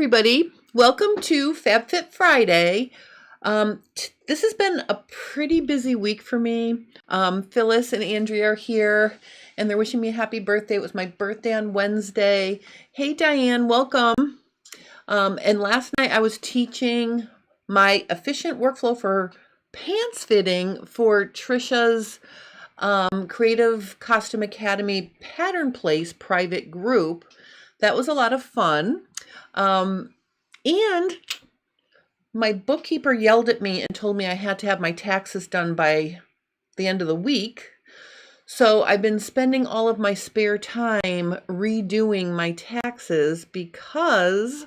everybody. Welcome to FabFit Friday. This has been a pretty busy week for me. Phyllis and Andrea are here, and they're wishing me a happy birthday. It was my birthday on Wednesday. Hey, Diane, welcome. And last night I was teaching my efficient workflow for pants fitting for Trisha's Creative Costume Academy Pattern Place private group. That was a lot of fun. And my bookkeeper yelled at me and told me I had to have my taxes done by the end of the week. So I've been spending all of my spare time redoing my taxes because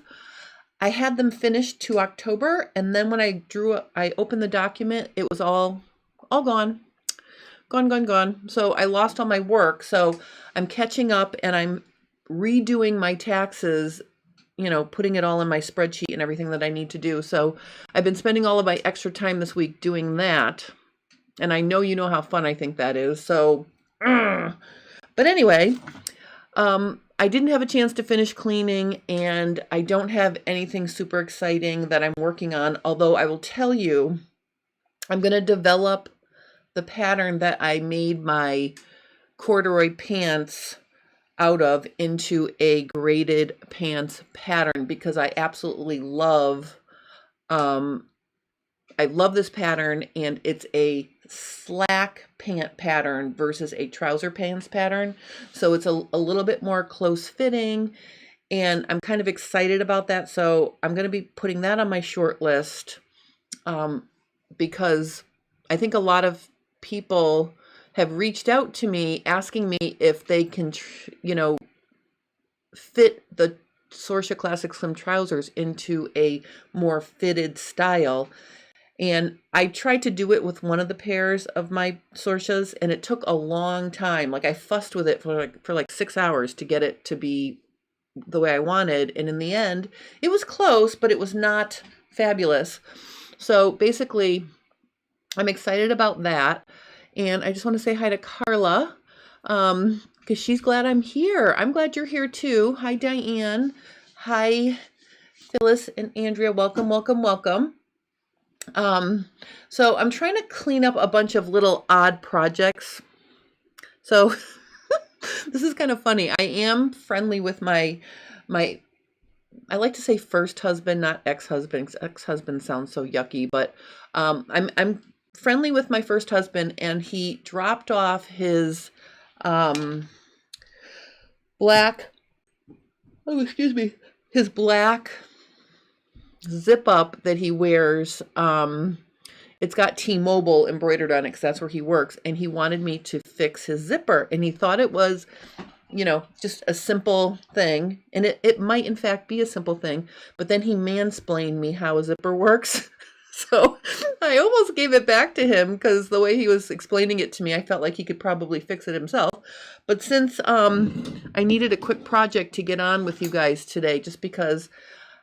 I had them finished to October, and then when I opened the document, it was all gone. Gone. So I lost all my work. So I'm catching up and I'm redoing my taxes, putting it all in my spreadsheet and everything that I need to do. So I've been spending all of my extra time this week doing that. And I know you know how fun I think that is. So, but anyway, I didn't have a chance to finish cleaning, and I don't have anything super exciting that I'm working on. Although I will tell you, I'm going to develop the pattern that I made my corduroy pants out of into a graded pants pattern because I absolutely love this pattern, and it's a slack pant pattern versus a trouser pants pattern. So it's a little bit more close fitting, and I'm kind of excited about that. So I'm going to be putting that on my short list because I think a lot of people have reached out to me asking me if they can, fit the Sorsha Classic Slim trousers into a more fitted style. And I tried to do it with one of the pairs of my Sorshas, and it took a long time. Like I fussed with it for like 6 hours to get it to be the way I wanted. And in the end, it was close, but it was not fabulous. So basically, I'm excited about that. And I just want to say hi to Carla, because she's glad I'm here. I'm glad you're here too. Hi, Diane. Hi, Phyllis and Andrea. Welcome. So I'm trying to clean up a bunch of little odd projects. So this is kind of funny. I am friendly with my I like to say first husband, not ex-husband. Ex-husband sounds so yucky, but I'm friendly with my first husband, and he dropped off his his black zip up that he wears. It's got T-Mobile embroidered on it because that's where he works, and he wanted me to fix his zipper, and he thought it was just a simple thing, and it might in fact be a simple thing, but then he mansplained me how a zipper works. So I almost gave it back to him because the way he was explaining it to me, I felt like he could probably fix it himself. But since I needed a quick project to get on with you guys today, just because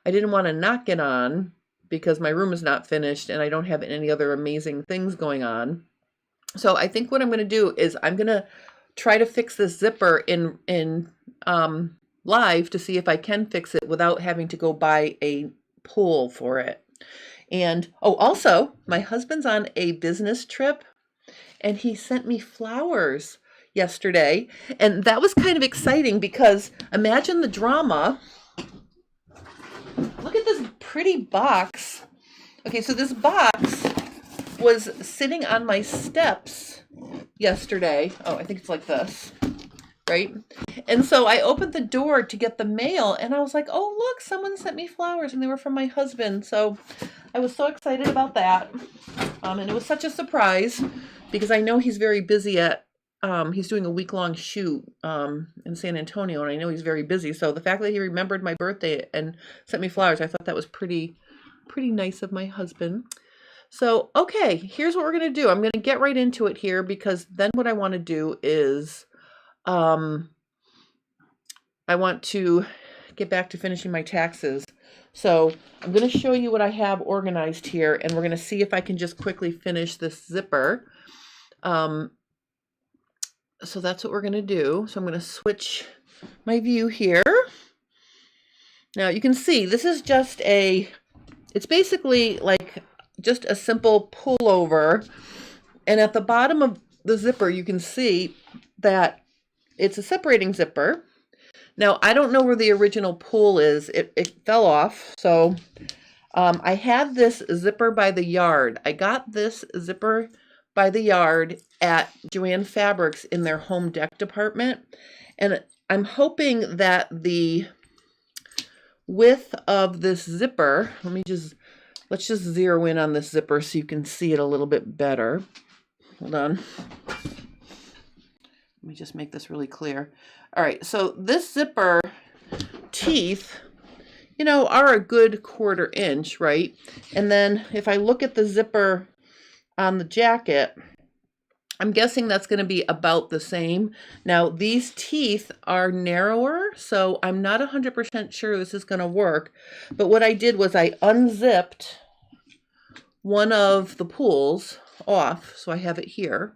I didn't want to not get on because my room is not finished and I don't have any other amazing things going on. So I think what I'm going to do is I'm going to try to fix this zipper in live to see if I can fix it without having to go buy a pull for it. And also, my husband's on a business trip, and he sent me flowers yesterday, and that was kind of exciting because imagine the drama. Look at this pretty box. Okay, so this box was sitting on my steps yesterday. Oh, I think it's like this, right? And so I opened the door to get the mail, and I was like, oh, look, someone sent me flowers, and they were from my husband. So I was so excited about that. And it was such a surprise because I know he's very busy he's doing a week-long shoot in San Antonio, and I know he's very busy. So the fact that he remembered my birthday and sent me flowers, I thought that was pretty nice of my husband. So, okay, here's what we're going to do. I'm going to get right into it here because then what I want to do is I want to get back to finishing my taxes. So I'm going to show you what I have organized here, and we're going to see if I can just quickly finish this zipper. So that's what we're going to do. So I'm going to switch my view here. Now you can see this is just it's basically like just a simple pullover. And at the bottom of the zipper, you can see that it's a separating zipper. Now, I don't know where the original pull is. It fell off. So I had this zipper by the yard. I got this zipper by the yard at Joann Fabrics in their home deck department. And I'm hoping that the width of this zipper, let's just zero in on this zipper so you can see it a little bit better. Hold on. Let me just make this really clear. All right, so this zipper teeth, you know, are a good 1/4 inch, right? And then if I look at the zipper on the jacket, I'm guessing that's going to be about the same. Now, these teeth are narrower, so I'm not 100% sure this is going to work. But what I did was I unzipped one of the pulls off, so I have it here.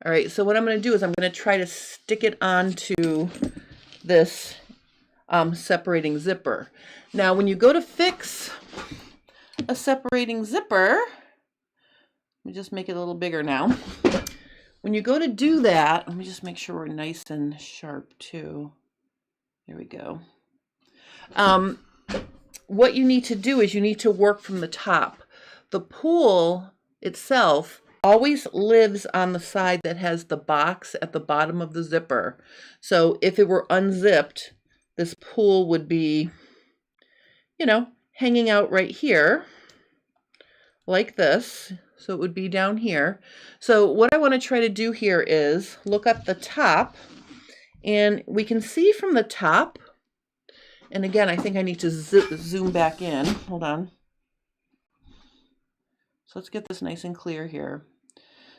All right, so what I'm going to do is I'm going to try to stick it onto this separating zipper. Now, when you go to fix a separating zipper, let me just make it a little bigger now. When you go to do that, let me just make sure we're nice and sharp too. There we go. What you need to do is you need to work from the top. The pull itself always lives on the side that has the box at the bottom of the zipper. So if it were unzipped, this pull would be, you know, hanging out right here like this. So it would be down here. So what I want to try to do here is look at the top, and we can see from the top, and again, I think I need to zoom back in. Hold on. So let's get this nice and clear here.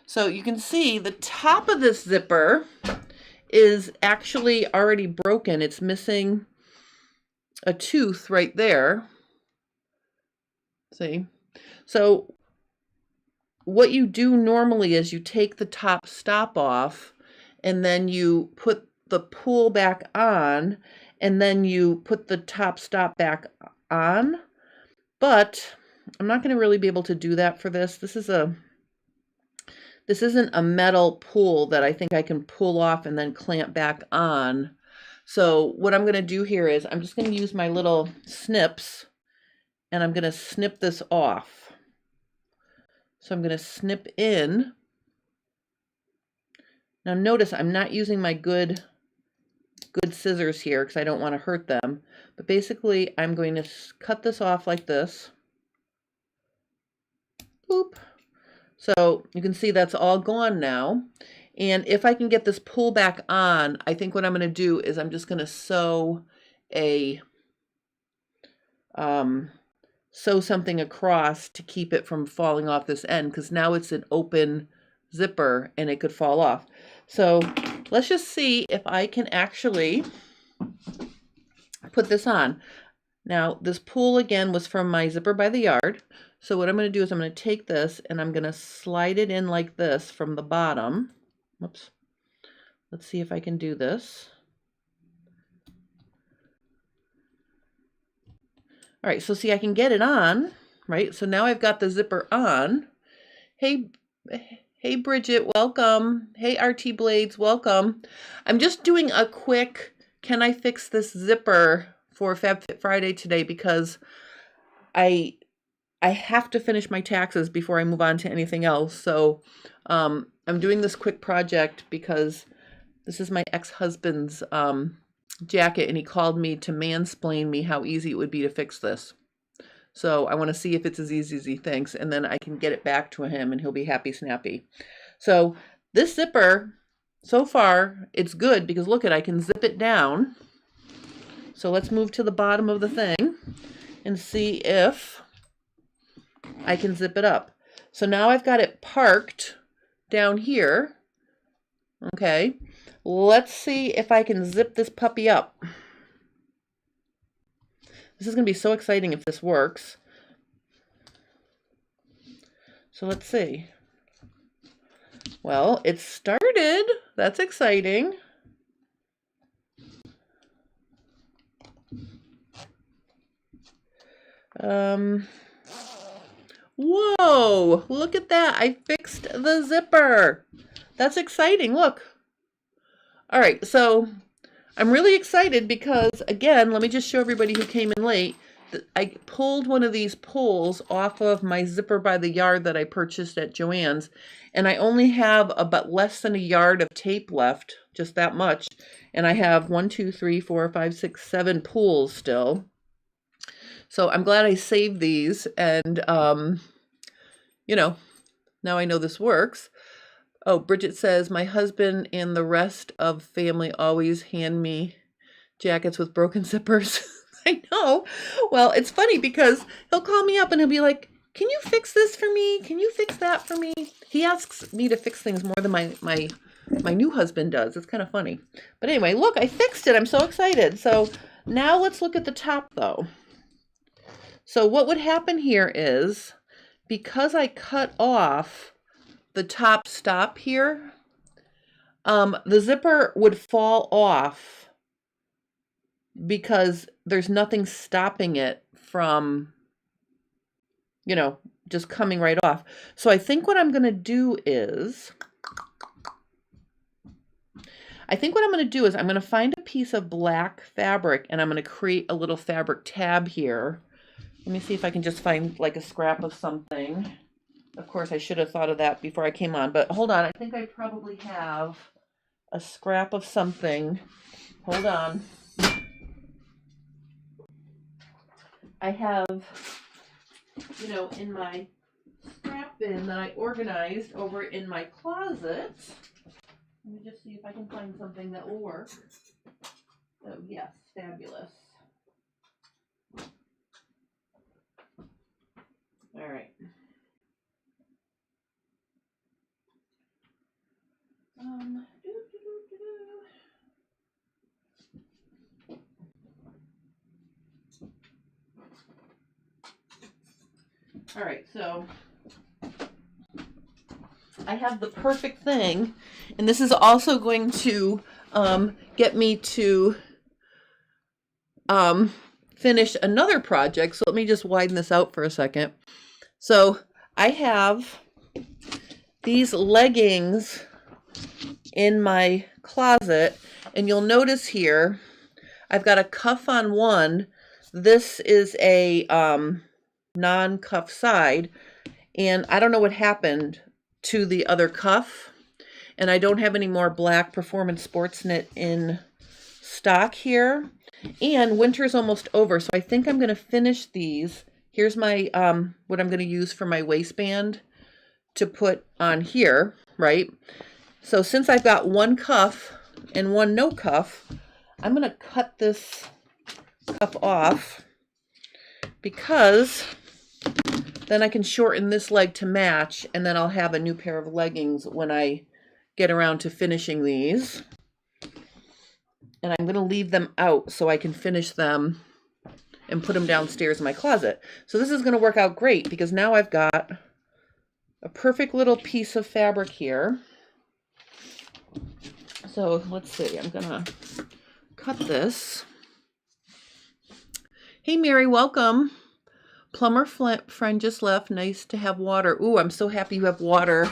So you can see the top of this zipper is actually already broken. It's missing a tooth right there. See? So what you do normally is you take the top stop off, and then you put the pull back on, and then you put the top stop back on. But I'm not going to really be able to do that for this. This isn't a metal pull that I think I can pull off and then clamp back on. So what I'm going to do here is I'm just going to use my little snips, and I'm going to snip this off. So I'm going to snip in. Now notice I'm not using my good scissors here because I don't want to hurt them. But basically I'm going to cut this off like this. Boop. So you can see that's all gone now. And if I can get this pull back on, I think what I'm going to do is I'm just going to sew something across to keep it from falling off this end, because now it's an open zipper and it could fall off. So let's just see if I can actually put this on. Now this pull again was from my zipper by the yard. So what I'm going to do is I'm going to take this and I'm going to slide it in like this from the bottom. Whoops. Let's see if I can do this. All right, so see, I can get it on, right? So now I've got the zipper on. Hey, Bridget, welcome. Hey, RT Blades, welcome. I'm just doing a quick, can I fix this zipper for FabFit Friday today, because I have to finish my taxes before I move on to anything else. So I'm doing this quick project because this is my ex-husband's jacket, and he called me to mansplain me how easy it would be to fix this. So I want to see if it's as easy as he thinks, and then I can get it back to him and he'll be happy snappy. So this zipper, so far, it's good because look at, I can zip it down. So let's move to the bottom of the thing and see if I can zip it up. So now I've got it parked down here. Okay, let's see if I can zip this puppy up. This is going to be so exciting if this works. So let's see. Well, it started. That's exciting. Um, whoa, look at that. I fixed the zipper. That's exciting. Look. All right, so I'm really excited because, again, let me just show everybody who came in late. I pulled one of these pulls off of my zipper by the yard that I purchased at Joann's, and I only have about less than a yard of tape left, just that much. And I have 1, 2, 3, 4, 5, 6, 7 pulls still. So I'm glad I saved these, and you know, now I know this works. Oh, Bridget says, my husband and the rest of family always hand me jackets with broken zippers. I know. Well, it's funny because he'll call me up and he'll be like, can you fix this for me? Can you fix that for me? He asks me to fix things more than my new husband does. It's kind of funny. But anyway, look, I fixed it. I'm so excited. So now let's look at the top though. So what would happen here is, because I cut off the top stop here, the zipper would fall off because there's nothing stopping it from, just coming right off. So I think what I'm going to do is, I'm going to find a piece of black fabric and I'm going to create a little fabric tab here. Let me see if I can just find like a scrap of something. Of course, I should have thought of that before I came on, but hold on. I think I probably have a scrap of something. Hold on. I have, in my scrap bin that I organized over in my closet. Let me just see if I can find something that will work. Oh, yes, fabulous. All right. All right, so I have the perfect thing, and this is also going to get me to finish another project. So let me just widen this out for a second. So I have these leggings in my closet, and you'll notice here I've got a cuff on one. This is a non-cuff side, and I don't know what happened to the other cuff, and I don't have any more black performance sports knit in stock here, and winter's almost over, so I think I'm going to finish these. Here's my what I'm going to use for my waistband to put on here, right? So since I've got one cuff and one no cuff, I'm going to cut this cuff off, because then I can shorten this leg to match, and then I'll have a new pair of leggings when I get around to finishing these. And I'm going to leave them out so I can finish them and put them downstairs in my closet. So this is going to work out great, because now I've got a perfect little piece of fabric here. So let's see, I'm going to cut this. Hey Mary, welcome. Plumber friend just left. Nice to have water. Ooh, I'm so happy you have water.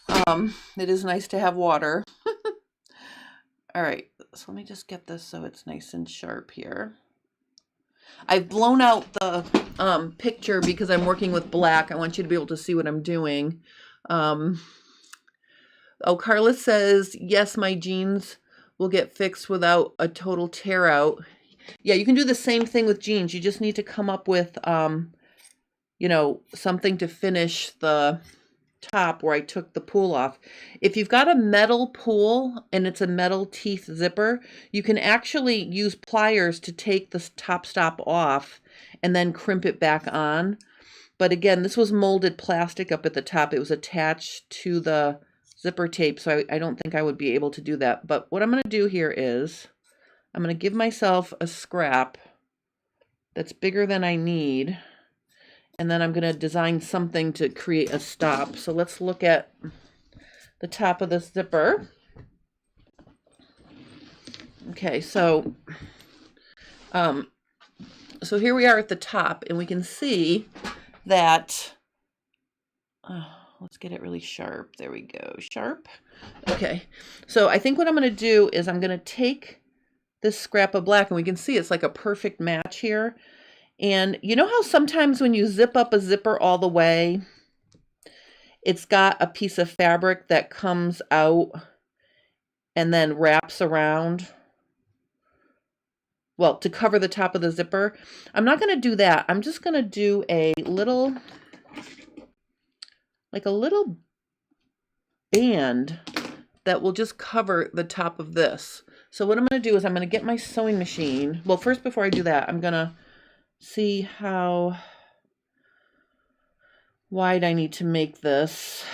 It is nice to have water. All right, so let me just get this so it's nice and sharp here. I've blown out the picture because I'm working with black. I want you to be able to see what I'm doing. Oh, Carla says, yes, my jeans will get fixed without a total tear out. Yeah, you can do the same thing with jeans. You just need to come up with, something to finish the top where I took the pull off. If you've got a metal pull and it's a metal teeth zipper, you can actually use pliers to take the top stop off and then crimp it back on. But again, this was molded plastic up at the top. It was attached to the zipper tape, so I don't think I would be able to do that. But what I'm going to do here is I'm going to give myself a scrap that's bigger than I need, and then I'm going to design something to create a stop. So let's look at the top of the zipper. Okay, so so here we are at the top, and we can see that, let's get it really sharp. There we go, sharp. Okay, so I think what I'm going to do is I'm going to take this scrap of black, and we can see it's like a perfect match here. And you know how sometimes when you zip up a zipper all the way, it's got a piece of fabric that comes out and then wraps around? Well, to cover the top of the zipper. I'm not going to do that. I'm just going to do a little, like a little band that will just cover the top of this. So what I'm going to do is I'm going to get my sewing machine. Well, first, before I do that, I'm going to see how wide I need to make this.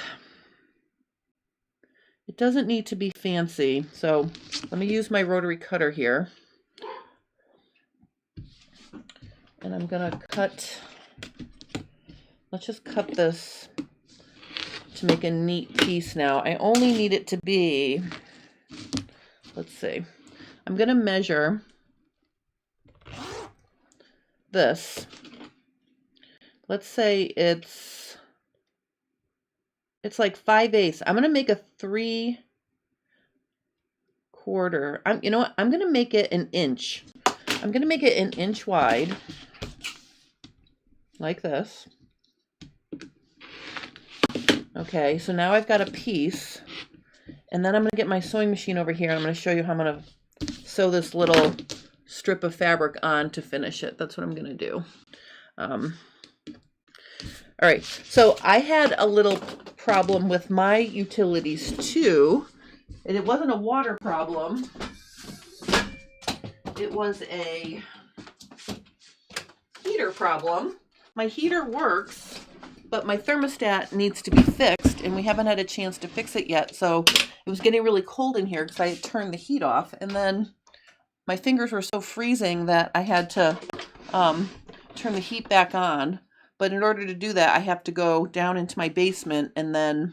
It doesn't need to be fancy. So let me use my rotary cutter here. And I'm going to cut, let's just cut this to make a neat piece now. I only need it to be, let's see, I'm going to measure this. Let's say it's like 5/8. I'm going to make a 3/4. You know what? I'm going to make it an inch. I'm going to make it an inch wide, like this. Okay, so now I've got a piece, and then I'm going to get my sewing machine over here, and I'm going to show you how I'm going to sew this little strip of fabric on to finish it. That's what I'm going to do. All right, so I had a little problem with my utilities too, and it wasn't a water problem. It was a heater problem. My heater works, but my thermostat needs to be fixed, and we haven't had a chance to fix it yet. So it was getting really cold in here because I had turned the heat off, and then my fingers were so freezing that I had to turn the heat back on. But in order to do that, I have to go down into my basement and then,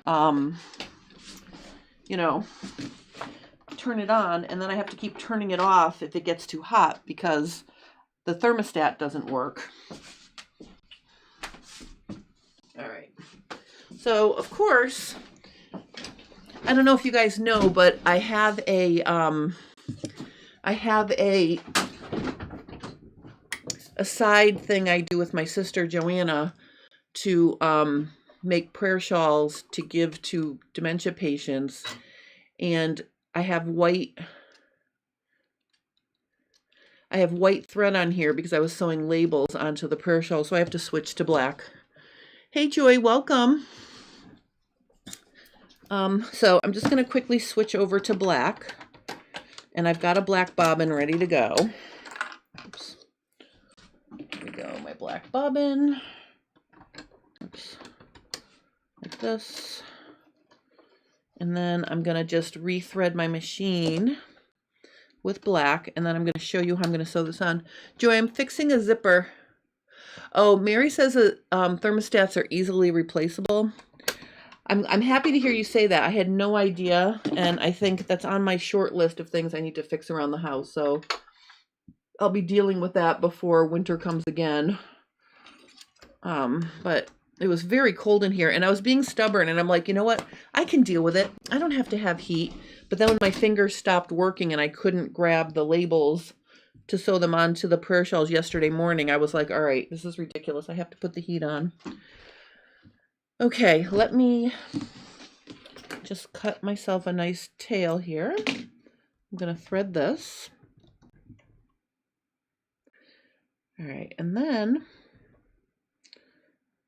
you know, turn it on, and then I have to keep turning it off if it gets too hot because the thermostat doesn't work. All right. So, of course, I don't know if you guys know, but I have a side thing I do with my sister Joanna to make prayer shawls to give to dementia patients, and I have white thread on here because I was sewing labels onto the prayer shawl, so I have to switch to black. Hey Joy, welcome. So I'm just going to quickly switch over to black, and I've got a black bobbin ready to go. Oops. There we go, my black bobbin. Oops. Like this. And then I'm going to just rethread my machine with black, and then I'm going to show you how I'm going to sew this on. Joy, I'm fixing a zipper. Oh, Mary says that thermostats are easily replaceable. I'm happy to hear you say that. I had no idea, and I think that's on my short list of things I need to fix around the house. So I'll be dealing with that before winter comes again. But it was very cold in here, and I was being stubborn, and I'm like, you know what? I can deal with it. I don't have to have heat. But then when my fingers stopped working and I couldn't grab the labels to sew them onto the prayer shawls yesterday morning, I was like, all right, this is ridiculous. I have to put the heat on. Okay, let me just cut myself a nice tail here. I'm going to thread this. All right, and then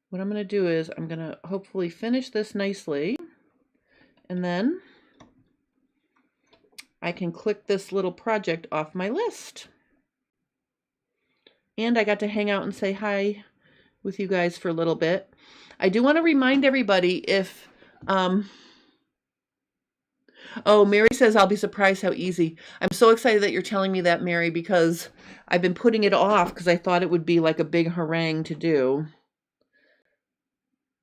what I'm going to do is I'm going to hopefully finish this nicely, and then I can click this little project off my list. And I got to hang out and say hi with you guys for a little bit. I do want to remind everybody if, oh, Mary says, I'll be surprised how easy. I'm so excited that you're telling me that, Mary, because I've been putting it off because I thought it would be like a big harangue to do.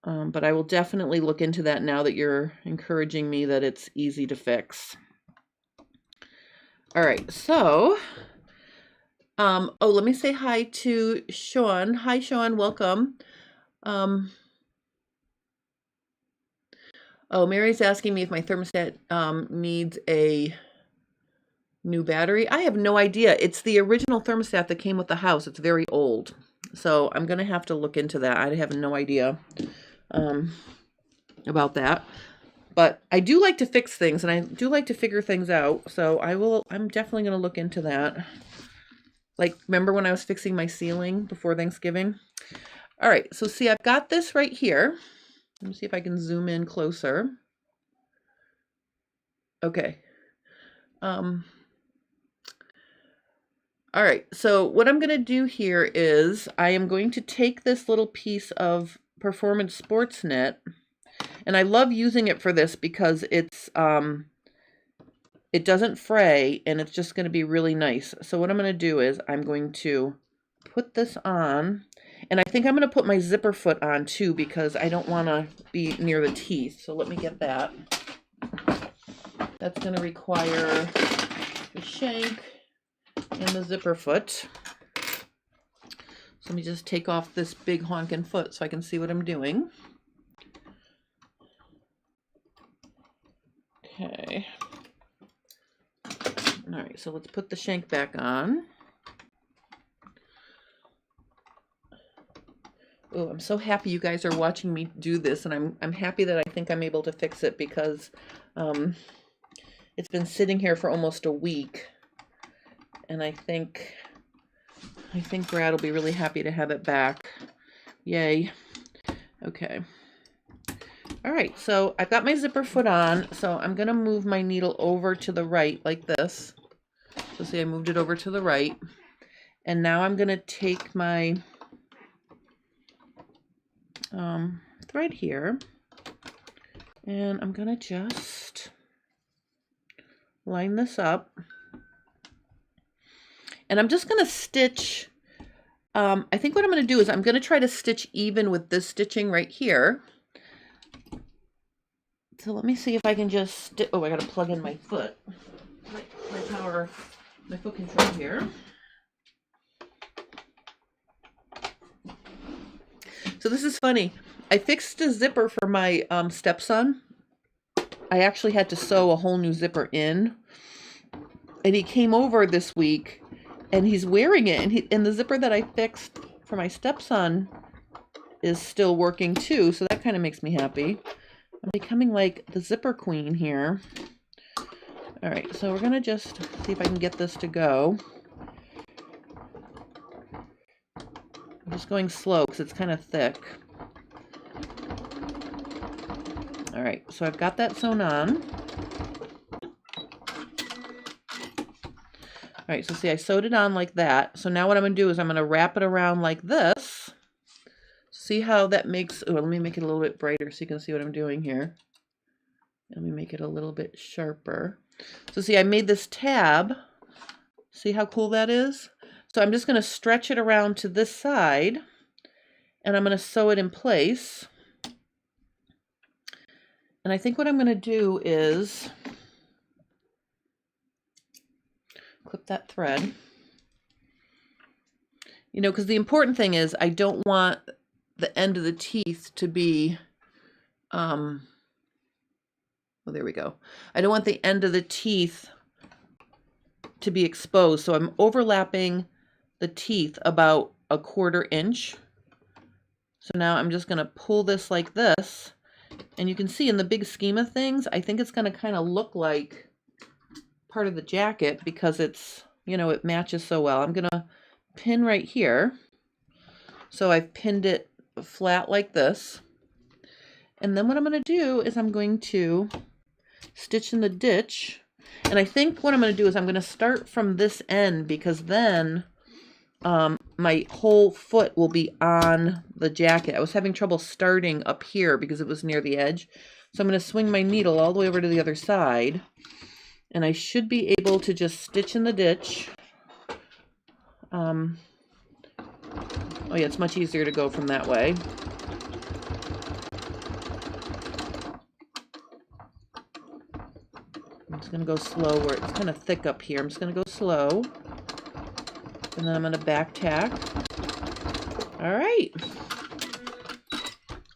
But I will definitely look into that now that you're encouraging me that it's easy to fix. All right, so Oh, let me say hi to Sean. Hi, Sean. Welcome. Um, oh, Mary's asking me if my thermostat needs a new battery. I have no idea. It's the original thermostat that came with the house. It's very old. So I'm going to have to look into that. I have no idea about that. But I do like to fix things and I do like to figure things out. So I'm definitely going to look into that. Like, remember when I was fixing my ceiling before Thanksgiving? All right, so see, I've got this right here. Let me see if I can zoom in closer. Okay. All right, so what I'm going to do here is I am going to take this little piece of Performance Sports Knit, and I love using it for this because it's it doesn't fray and it's just going to be really nice. So what I'm going to do is I'm going to put this on, and I think I'm going to put my zipper foot on too because I don't want to be near the teeth. So let me get that. That's going to require the shank and the zipper foot. So let me just take off this big honking foot so I can see what I'm doing. Okay. All right, so let's put the shank back on. Oh, I'm so happy you guys are watching me do this, and I'm happy that I think I'm able to fix it because it's been sitting here for almost a week, and I think Brad will be really happy to have it back. Yay. Okay. All right, so I've got my zipper foot on, so I'm going to move my needle over to the right like this. So see, I moved it over to the right. And now I'm going to take my thread here, and I'm going to just line this up. And I'm just going to stitch, I think what I'm going to do is I'm going to try to stitch even with this stitching right here. So let me see if I can just, oh, I got to plug in my foot, my foot control here. So this is funny. I fixed a zipper for my stepson. I actually had to sew a whole new zipper in. And he came over this week and he's wearing it. And the zipper that I fixed for my stepson is still working too. So that kind of makes me happy. I'm becoming like the zipper queen here. All right, so we're going to just see if I can get this to go. I'm just going slow because it's kind of thick. All right, so I've got that sewn on. All right, so see, I sewed it on like that. So now what I'm going to do is I'm going to wrap it around like this. See how that makes, oh, let me make it a little bit brighter so you can see what I'm doing here. Let me make it a little bit sharper. So see, I made this tab. See how cool that is? So I'm just going to stretch it around to this side, and I'm going to sew it in place. And I think what I'm going to do is clip that thread. You know, because the important thing is I don't want the end of the teeth to be, well, there we go. I don't want the end of the teeth to be exposed. So I'm overlapping the teeth about a 1/4 inch. So now I'm just going to pull this like this. And you can see in the big scheme of things, I think it's going to kind of look like part of the jacket because it's, you know, it matches so well. I'm going to pin right here. So I've pinned it flat like this. And then what I'm going to do is I'm going to stitch in the ditch. And I think what I'm going to do is I'm going to start from this end because then my whole foot will be on the jacket. I was having trouble starting up here because it was near the edge. So I'm going to swing my needle all the way over to the other side. And I should be able to just stitch in the ditch. Oh yeah, it's much easier to go from that way. I'm just going to go slow where it's kind of thick up here. I'm just going to go slow. And then I'm going to back tack. All right.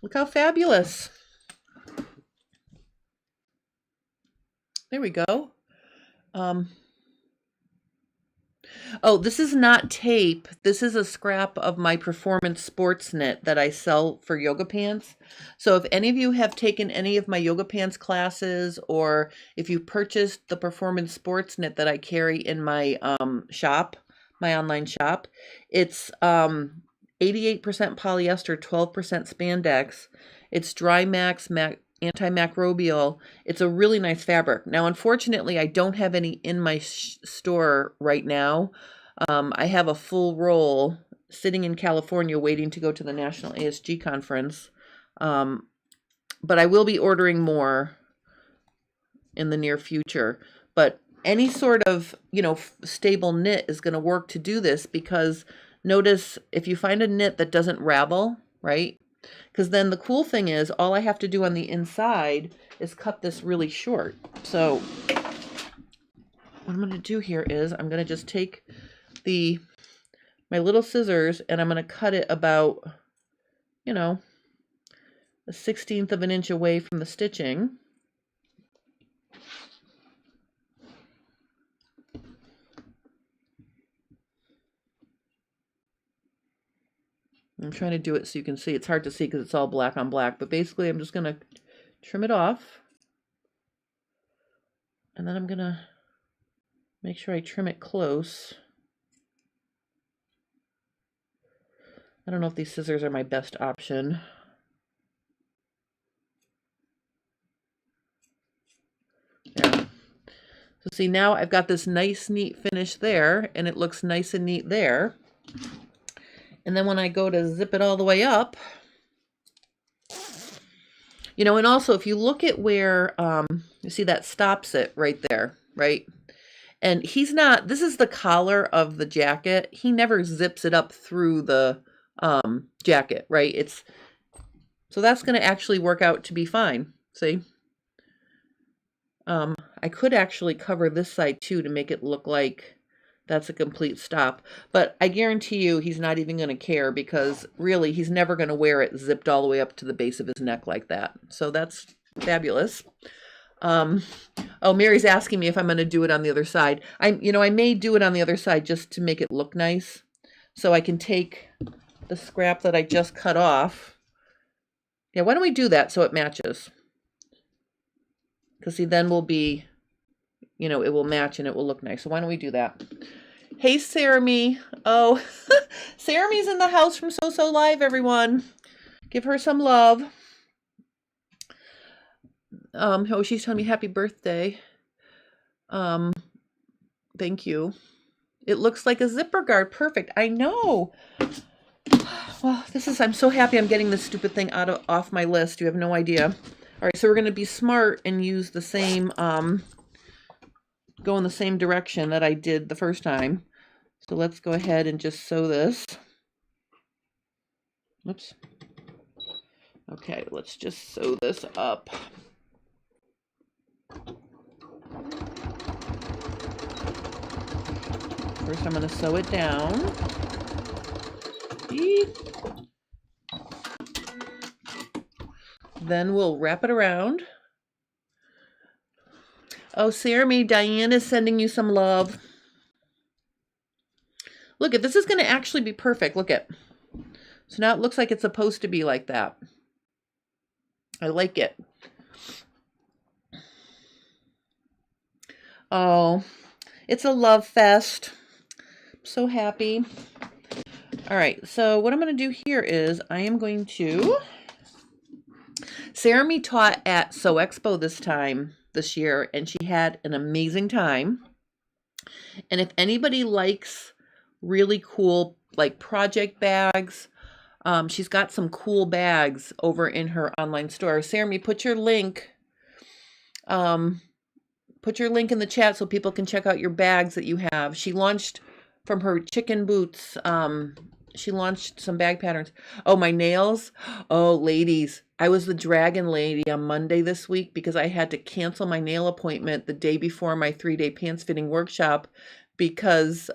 Look how fabulous. There we go. Oh, this is not tape. This is a scrap of my performance sports knit that I sell for yoga pants. So if any of you have taken any of my yoga pants classes, or if you purchased the performance sports knit that I carry in my shop, my online shop, it's 88% polyester, 12% spandex. It's dry max, antimicrobial. It's a really nice fabric. Now, unfortunately, I don't have any in my store right now. I have a full roll sitting in California waiting to go to the National ASG conference. But I will be ordering more in the near future. But any sort of, stable knit is going to work to do this, because notice if you find a knit that doesn't ravel, right? Because then the cool thing is all I have to do on the inside is cut this really short. So what I'm going to do here is I'm going to just take my little scissors and I'm going to cut it about, a 1/16 of an inch away from the stitching. I'm trying to do it so you can see. It's hard to see because it's all black on black, but basically I'm just going to trim it off. And then I'm going to make sure I trim it close. I don't know if these scissors are my best option. There. So see, now I've got this nice, neat finish there, and it looks nice and neat there. And then when I go to zip it all the way up, and also if you look at where, you see that stops it right there, right? And this is the collar of the jacket. He never zips it up through the jacket, right? So that's going to actually work out to be fine. See? I could actually cover this side too to make it look like that's a complete stop. But I guarantee you he's not even going to care, because really he's never going to wear it zipped all the way up to the base of his neck like that. So that's fabulous. Oh, Mary's asking me if I'm going to do it on the other side. I may do it on the other side just to make it look nice. So I can take the scrap that I just cut off. Yeah, why don't we do that so it matches? Because see, then we'll be, it will match and it will look nice. So why don't we do that? Hey, Saremy. Oh, Saremy's in the house from So Live, everyone. Give her some love. Oh, she's telling me happy birthday. Thank you. It looks like a zipper guard. Perfect. I know. Well, I'm so happy I'm getting this stupid thing off my list. You have no idea. All right, so we're going to be smart and use the same, go in the same direction that I did the first time. So let's go ahead and just sew this. Oops. Okay, let's just sew this up. First, I'm going to sew it down. Then we'll wrap it around. Oh, Saremy, Diane is sending you some love. Look, this is going to actually be perfect. Look at. So now it looks like it's supposed to be like that. I like it. Oh, it's a love fest. I'm so happy. All right, so what I'm going to do here is I am going to... Saremy taught at Sew Expo this year, and she had an amazing time. And if anybody likes really cool, like, project bags, she's got some cool bags over in her online store. Saremy, put your link in the chat so people can check out your bags that you have. She launched from her chicken boots. She launched some bag patterns. Oh, my nails. Oh, ladies, I was the dragon lady on Monday this week because I had to cancel my nail appointment the day before my 3-day pants fitting workshop because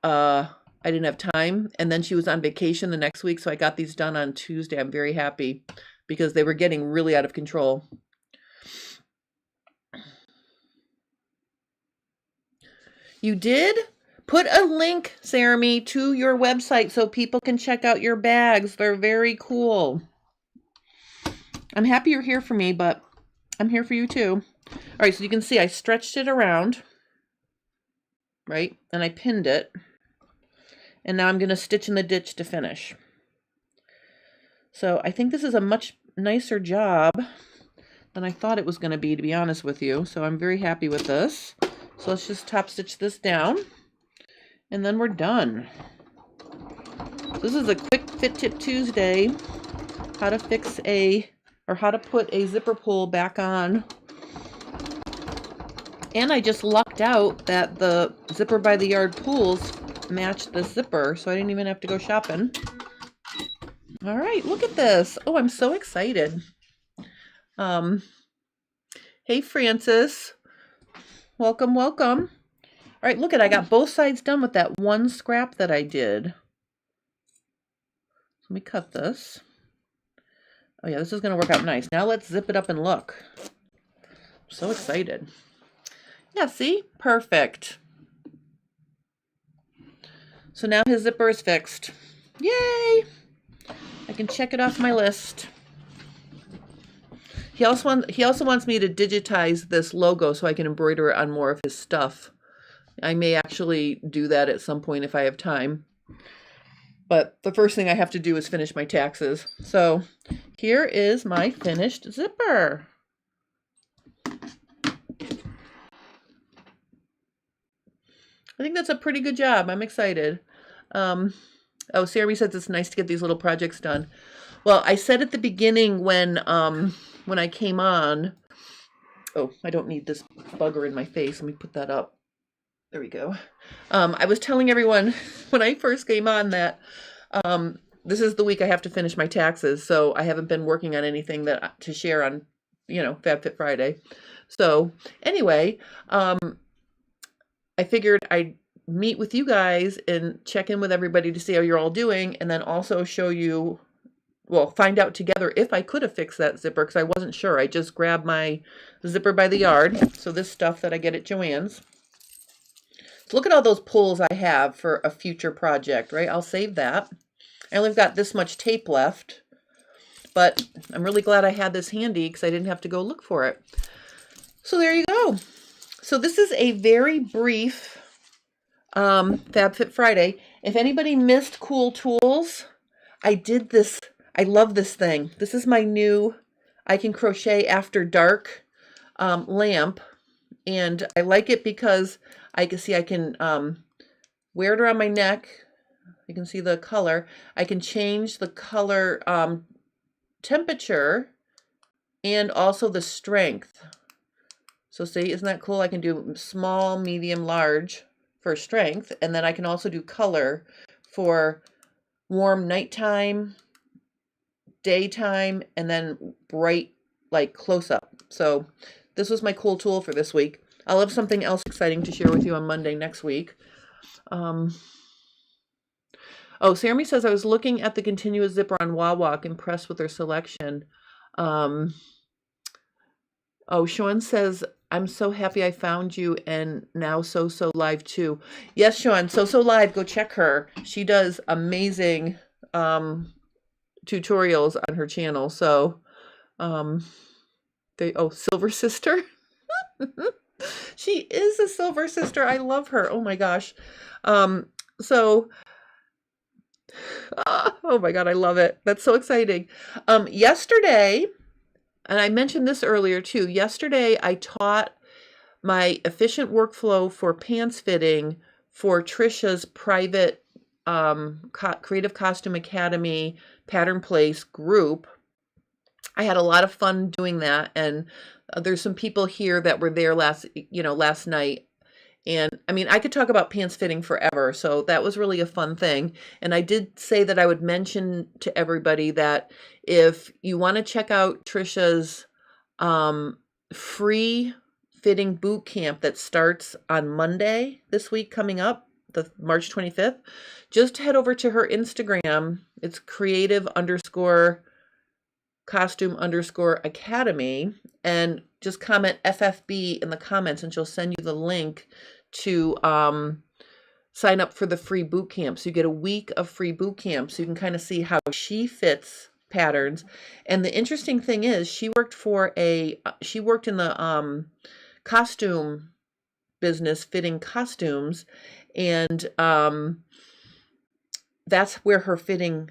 I didn't have time. And then she was on vacation the next week, so I got these done on Tuesday. I'm very happy because they were getting really out of control. You did? Put a link, Saremy, to your website so people can check out your bags. They're very cool. I'm happy you're here for me, but I'm here for you too. All right, so you can see I stretched it around, right? And I pinned it. And now I'm going to stitch in the ditch to finish. So I think this is a much nicer job than I thought it was going to be honest with you. So I'm very happy with this. So let's just top stitch this down. And then we're done. This is a quick Fit Tip Tuesday. How to fix how to put a zipper pull back on. And I just lucked out that the zipper by the yard pulls matched the zipper, so I didn't even have to go shopping. All right, look at this. Oh, I'm so excited. Hey, Francis. Welcome, welcome. All right, look I got both sides done with that one scrap that I did. Let me cut this. Oh yeah, this is going to work out nice. Now let's zip it up and look. I'm so excited. Yeah, see? Perfect. So now his zipper is fixed. Yay! I can check it off my list. He also wants me to digitize this logo so I can embroider it on more of his stuff. I may actually do that at some point if I have time. But the first thing I have to do is finish my taxes. So here is my finished zipper. I think that's a pretty good job. I'm excited. Oh, Saremy says it's nice to get these little projects done. Well, I said at the beginning when I came on, oh, I don't need this bugger in my face. Let me put that up. There we go. I was telling everyone when I first came on that this is the week I have to finish my taxes, so I haven't been working on anything to share on, FabFit Friday. So anyway, I figured I'd meet with you guys and check in with everybody to see how you're all doing, and then also show you, find out together if I could have fixed that zipper, because I wasn't sure. I just grabbed my zipper by the yard, so this stuff that I get at Joann's. So look at all those pulls I have for a future project, right? I'll save that. I only got this much tape left, but I'm really glad I had this handy because I didn't have to go look for it. So there you go. So this is a very brief FabFit Friday. If anybody missed Cool Tools, I did this. I love this thing. This is my new I Can Crochet After Dark lamp. And I like it because I can wear it around my neck. You can see the color. I can change the color temperature and also the strength. So see, isn't that cool? I can do small, medium, large for strength. And then I can also do color for warm nighttime, daytime, and then bright, like close up. So this was my cool tool for this week. I'll have something else exciting to share with you on Monday next week. Oh, Saremy says, I was looking at the continuous zipper on Wawak, impressed with their selection. Oh, Sean says, I'm so happy I found you, and now So Live too. Yes, Sean, So Live, go check her. She does amazing tutorials on her channel. So, Silver Sister. She is a Silver Sister. I love her. Oh my gosh. Oh my God, I love it. That's so exciting. Yesterday, and I mentioned this earlier too, yesterday I taught my efficient workflow for pants fitting for Trisha's private Creative Costume Academy Pattern Place group. I had a lot of fun doing that, and there's some people here that were there last night. And I mean, I could talk about pants fitting forever, so that was really a fun thing. And I did say that I would mention to everybody that if you want to check out Trisha's free fitting boot camp that starts on Monday this week coming up, the March 25th, just head over to her Instagram. It's creative_costume_academy, and just comment FFB in the comments and she'll send you the link to sign up for the free boot camp. So you get a week of free boot camp so you can kind of see how she fits patterns. And the interesting thing is she worked in the costume business, fitting costumes, and that's where her fitting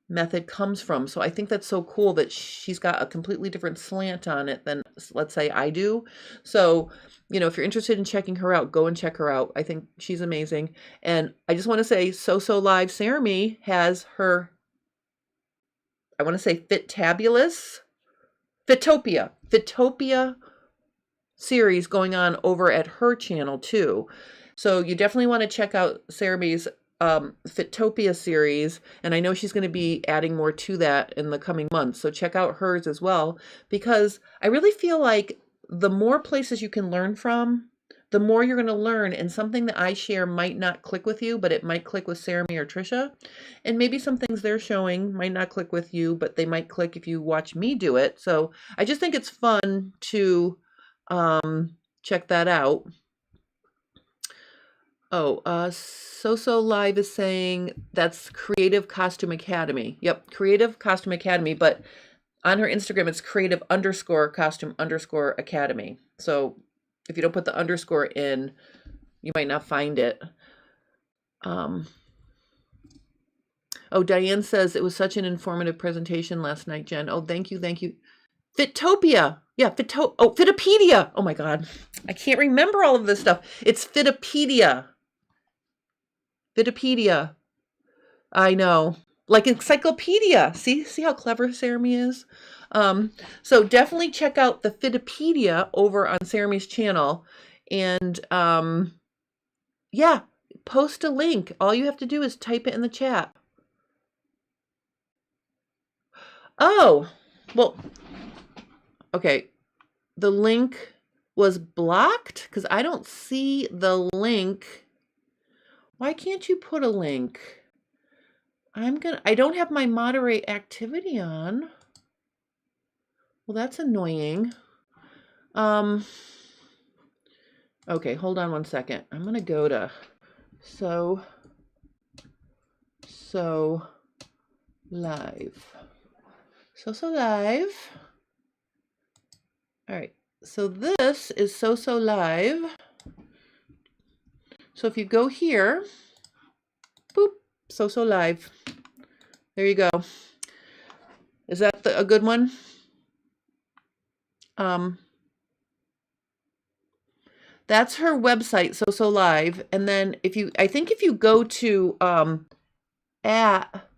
method comes from. So I think that's so cool that she's got a completely different slant on it than, let's say, I do. So, you know, if you're interested in checking her out, go and check her out. I think she's amazing. And I just want to say, So Live Saremy has her, I want to say, Fitopia series going on over at her channel too. So you definitely want to check out Saremy's Fitopia series, and I know she's going to be adding more to that in the coming months. So check out hers as well, because I really feel like the more places you can learn from, the more you're going to learn, and something that I share might not click with you, but it might click with Saremy or Trisha. And maybe some things they're showing might not click with you, but they might click if you watch me do it. So I just think it's fun to check that out. Oh, So Live is saying that's Creative Costume Academy. Yep, Creative Costume Academy, but on her Instagram, it's creative_costume_academy. So if you don't put the underscore in, you might not find it. Oh, Diane says it was such an informative presentation last night, Jen. Oh, thank you. Fitopia. Yeah, Fitopedia. Oh my God. I can't remember all of this stuff. It's Fitopedia. I know. Like encyclopedia. See how clever Saremy is? So definitely check out the Fitopedia over on Saremy's channel. And yeah, post a link. All you have to do is type it in the chat. Oh, well, okay. The link was blocked because I don't see the link. Why can't you put a link? I don't have my moderate activity on. Well, that's annoying. Okay, hold on one second. I'm going to go to So Live. So Live. All right. So this is So Live. So if you go here, boop, So Live. There you go. Is that a good one? That's her website, So Live. And then I think if you go to at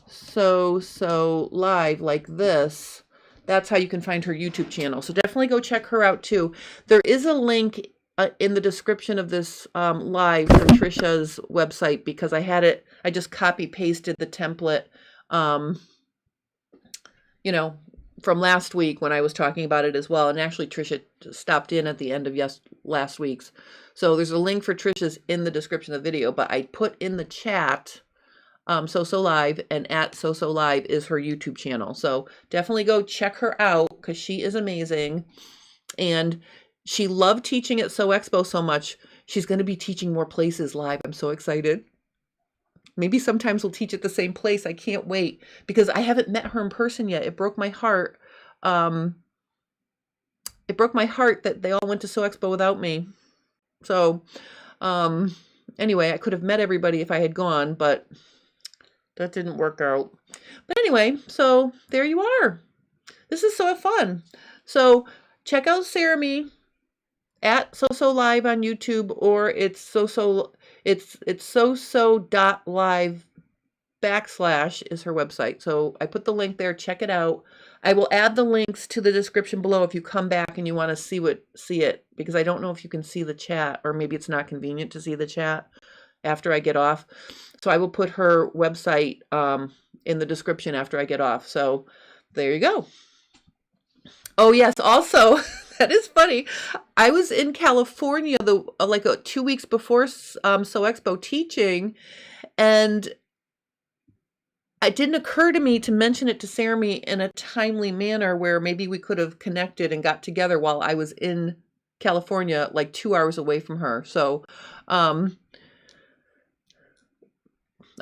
So Live like this, that's how you can find her YouTube channel. So definitely go check her out too. There is a link in the description of this live for Trisha's website, because I just copy pasted the template, you know, from last week when I was talking about it as well. And actually Trisha stopped in at the end of last week's. So there's a link for Trisha's in the description of the video, but I put in the chat So Live, and at So Live is her YouTube channel. So definitely go check her out, because she is amazing. And she loved teaching at So Expo so much. She's going to be teaching more places live. I'm so excited. Maybe sometimes we'll teach at the same place. I can't wait, because I haven't met her in person yet. It broke my heart. It broke my heart that they all went to So Expo without me. So anyway, I could have met everybody if I had gone, but that didn't work out. But anyway, so there you are. This is so fun. So check out Saremy at So Live on YouTube, or it's so.live / is her website. So I put the link there. Check it out. I will add the links to the description below if you come back and you want to see it, because I don't know if you can see the chat, or maybe it's not convenient to see the chat after I get off. So I will put her website in the description after I get off. So there you go. Oh yes, also That is funny. I was in California like 2 weeks before So Expo teaching, and it didn't occur to me to mention it to Saremy in a timely manner where maybe we could have connected and got together while I was in California, like 2 hours away from her. So I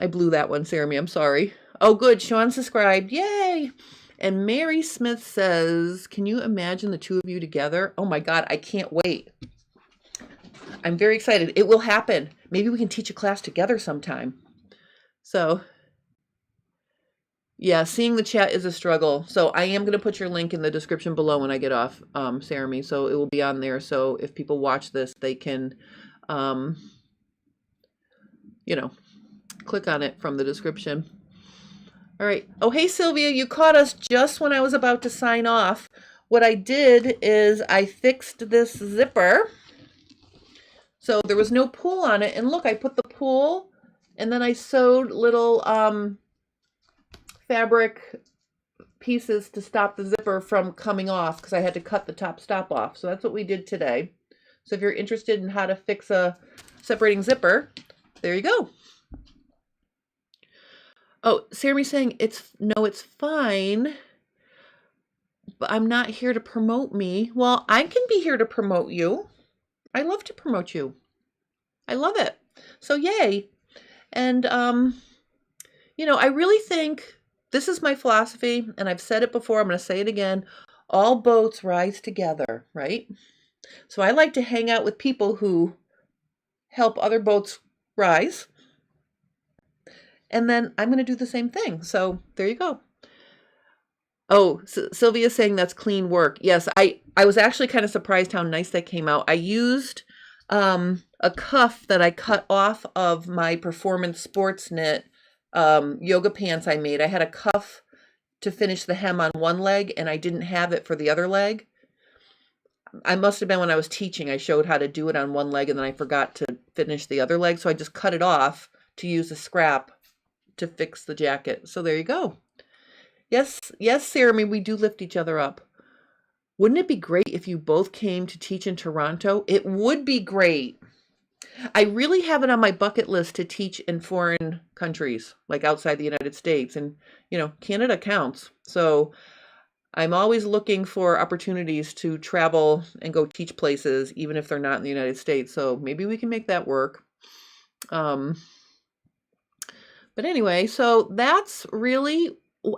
blew that one, Saremy. I'm sorry. Oh, good. Sean subscribed. Yay. And Mary Smith says, can you imagine the two of you together? Oh my God, I can't wait. I'm very excited. It will happen. Maybe we can teach a class together sometime. So yeah, seeing the chat is a struggle. So I am going to put your link in the description below when I get off, Saremy. So it will be on there. So if people watch this, they can, you know, click on it from the description. All right. Oh, hey, Sylvia, you caught us just when I was about to sign off. What I did is I fixed this zipper. So there was no pull on it. And look, I put the pull and then I sewed little fabric pieces to stop the zipper from coming off because I had to cut the top stop off. So that's what we did today. So if you're interested in how to fix a separating zipper, there you go. Oh, Saramy's saying it's fine, but I'm not here to promote me. Well, I can be here to promote you. I love to promote you. I love it. So yay. And you know, I really think this is my philosophy, and I've said it before, I'm going to say it again. All boats rise together, right? So I like to hang out with people who help other boats rise. And then I'm going to do the same thing. So there you go. Oh, Sylvia's saying that's clean work. Yes, I was actually kind of surprised how nice that came out. I used a cuff that I cut off of my performance sports knit yoga pants I made. I had a cuff to finish the hem on one leg, and I didn't have it for the other leg. I must have been when I was teaching. I showed how to do it on one leg, and then I forgot to finish the other leg. So I just cut it off to use a scrap to fix the jacket. So there you go. Yes, Saremy, we do lift each other up. Wouldn't it be great if you both came to teach in Toronto? It would be great. I really have it on my bucket list to teach in foreign countries, like outside the United States. And, you know, Canada counts. So I'm always looking for opportunities to travel and go teach places, even if they're not in the United States. So maybe we can make that work. But anyway, so that's really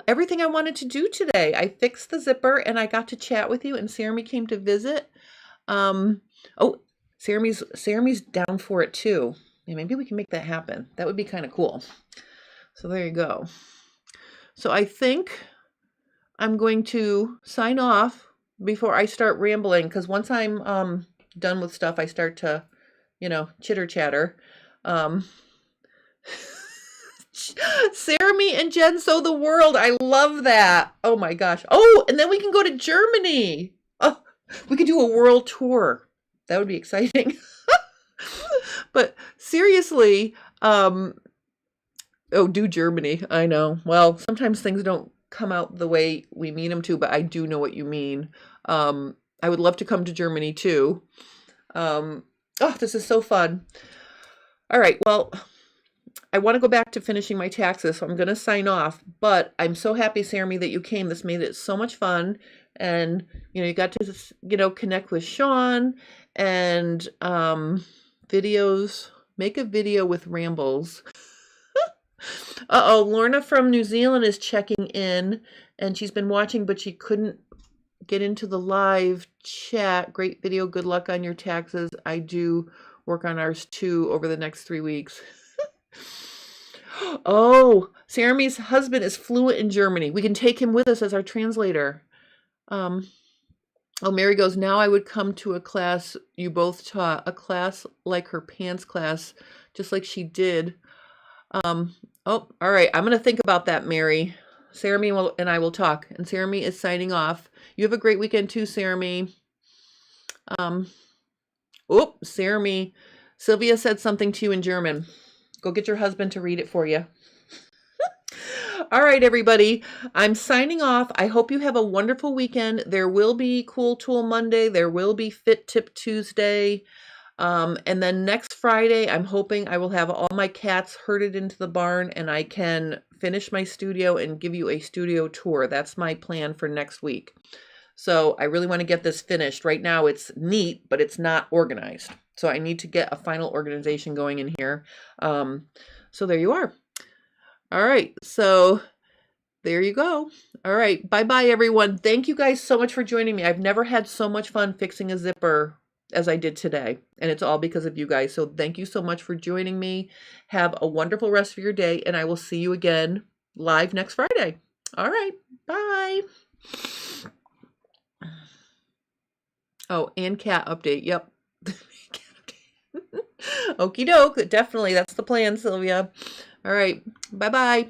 everything I wanted to do today. I fixed the zipper and I got to chat with you, and Saremy came to visit. Oh, Saramy's down for it too. Yeah, maybe we can make that happen. That would be kind of cool. So there you go. So I think I'm going to sign off before I start rambling, because once I'm done with stuff, I start to, you know, chitter chatter. Saremy and Jen sew the world. I love that. Oh my gosh. Oh, and then we can go to Germany. Oh, we could do a world tour. That would be exciting. But seriously, oh, do Germany. I know. Well, sometimes things don't come out the way we mean them to, but I do know what you mean. I would love to come to Germany too. Oh, this is so fun. All right. Well, I want to go back to finishing my taxes, so I'm going to sign off. But I'm so happy, Saremy, that you came. This made it so much fun. And, you know, you got to, you know, connect with Sean and videos. Make a video with rambles. Uh-oh, Lorna from New Zealand is checking in, and she's been watching, but she couldn't get into the live chat. Great video. Good luck on your taxes. I do work on ours too over the next 3 weeks. Oh, Saramy's husband is fluent in Germany. We can take him with us as our translator. Oh, Mary goes, now I would come to a class you both taught, a class like her pants class, just like she did. Oh, all right. I'm going to think about that, Mary. Saremy and I will talk. And Saremy is signing off. You have a great weekend too, Saremy. Oh, Saremy. Sylvia said something to you in German. Go get your husband to read it for you. All right, everybody. I'm signing off. I hope you have a wonderful weekend. There will be Cool Tool Monday. There will be Fit Tip Tuesday. And then next Friday, I'm hoping I will have all my cats herded into the barn and I can finish my studio and give you a studio tour. That's my plan for next week. So I really want to get this finished. Right now it's neat, but it's not organized. So I need to get a final organization going in here. So there you are. All right. So there you go. All right. Bye-bye, everyone. Thank you guys so much for joining me. I've never had so much fun fixing a zipper as I did today. And it's all because of you guys. So thank you so much for joining me. Have a wonderful rest of your day. And I will see you again live next Friday. All right. Bye. Oh, and cat update. Yep. Cat update. Okie doke. Definitely. That's the plan, Sylvia. All right. Bye-bye.